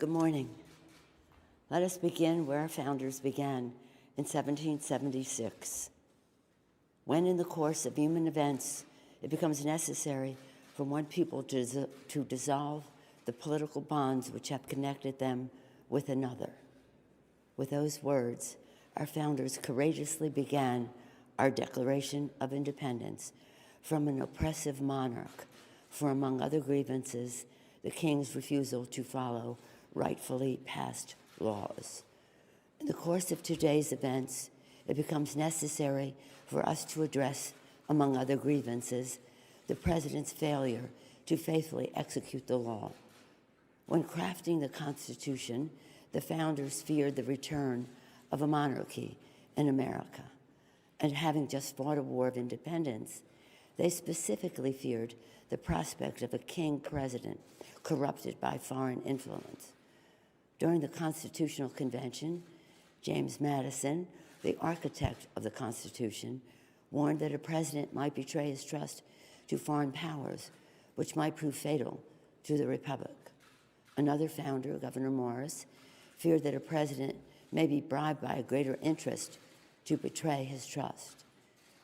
Good morning. Let us begin where our founders began in 1776, when in the course of human events it becomes necessary for one people to dissolve the political bonds which have connected them with another. With those words, our founders courageously began our Declaration of Independence from an oppressive monarch for, among other grievances, the king's refusal to follow rightfully passed laws. In the course of today's events, it becomes necessary for us to address, among other grievances, the president's failure to faithfully execute the law. When crafting the Constitution, the founders feared the return of a monarchy in America. And having just fought a war of independence, they specifically feared the prospect of a king president corrupted by foreign influence. During the Constitutional Convention, James Madison, the architect of the Constitution, warned that a president might betray his trust to foreign powers, which might prove fatal to the Republic. Another founder, Gouverneur Morris, feared that a president may be bribed by a greater interest to betray his trust.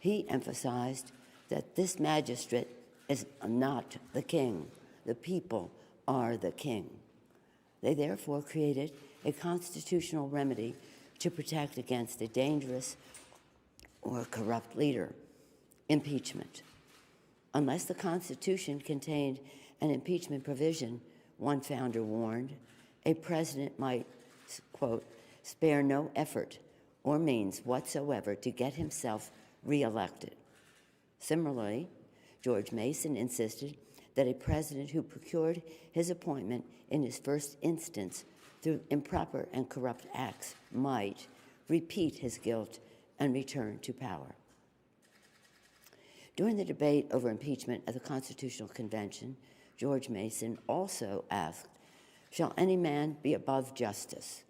He emphasized that this magistrate is not the king. The people are the king. They therefore created a constitutional remedy to protect against a dangerous or corrupt leader: impeachment. Unless the Constitution contained an impeachment provision, one founder warned, a president might, quote, spare no effort or means whatsoever to get himself reelected. Similarly, George Mason insisted that a president who procured his appointment in his first instance through improper and corrupt acts might repeat his guilt and return to power. During the debate over impeachment at the Constitutional Convention, George Mason also asked, "Shall any man be above justice?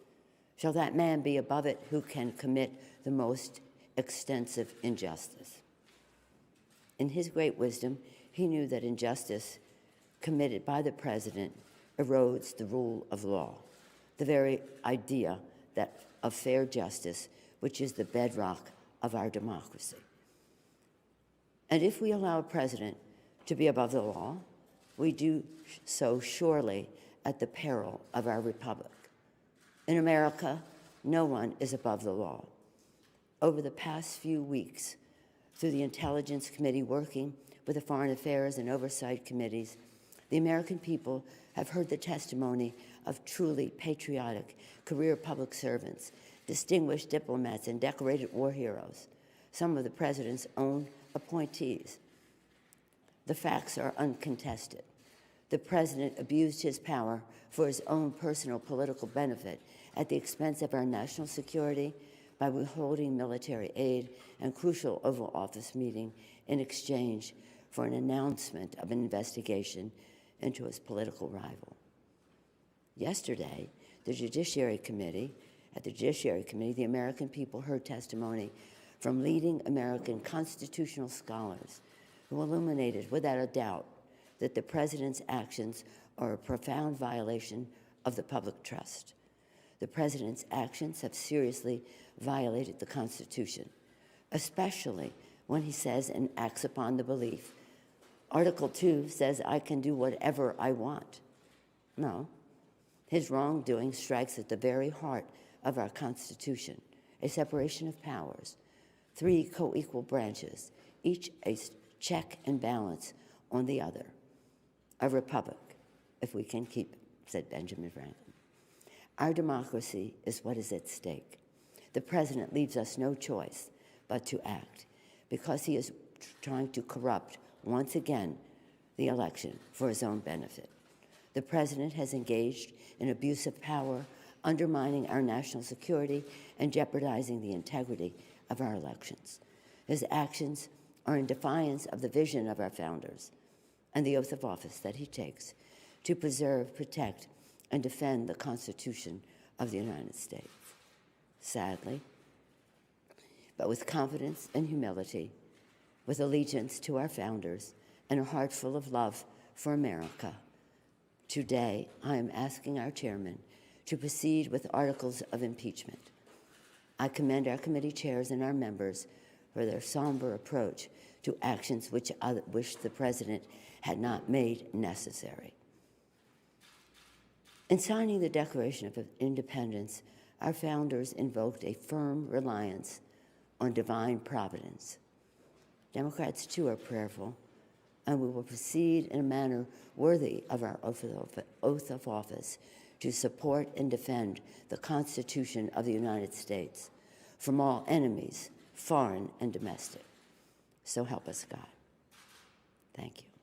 Shall that man be above it who can commit the most extensive injustice?" In his great wisdom, he knew that injustice committed by the president erodes the rule of law, the very idea of fair justice, which is the bedrock of our democracy. And if we allow a president to be above the law, we do so surely at the peril of our republic. In America, no one is above the law. Over the past few weeks, through the Intelligence Committee working with the Foreign Affairs and Oversight Committees, the American people have heard the testimony of truly patriotic career public servants, distinguished diplomats, and decorated war heroes, some of the president's own appointees. The facts are uncontested. The president abused his power for his own personal political benefit at the expense of our national security by withholding military aid and crucial Oval Office meeting in exchange for an announcement of an investigation into his political rival. Yesterday, at the Judiciary Committee, the American people heard testimony from leading American constitutional scholars who illuminated without a doubt that the president's actions are a profound violation of the public trust. The president's actions have seriously violated the Constitution, especially when he says and acts upon the belief, Article 2 says I can do whatever I want. No, his wrongdoing strikes at the very heart of our Constitution, a separation of powers, 3 co-equal branches, each a check and balance on the other. A republic, if we can keep it, said Benjamin Franklin. Our democracy is what is at stake. The president leaves us no choice but to act because he is trying to corrupt, once again, the election for his own benefit. The president has engaged in abuse of power, undermining our national security and jeopardizing the integrity of our elections. His actions are in defiance of the vision of our founders and the oath of office that he takes to preserve, protect, and defend the Constitution of the United States. Sadly, but with confidence and humility, with allegiance to our founders and a heart full of love for America, today I am asking our chairman to proceed with articles of impeachment. I commend our committee chairs and our members for their somber approach to actions which I wish the President had not made necessary. In signing the Declaration of Independence, our founders invoked a firm reliance on divine providence. Democrats, too, are prayerful, and we will proceed in a manner worthy of our oath of office to support and defend the Constitution of the United States from all enemies, foreign and domestic. So help us God. Thank you.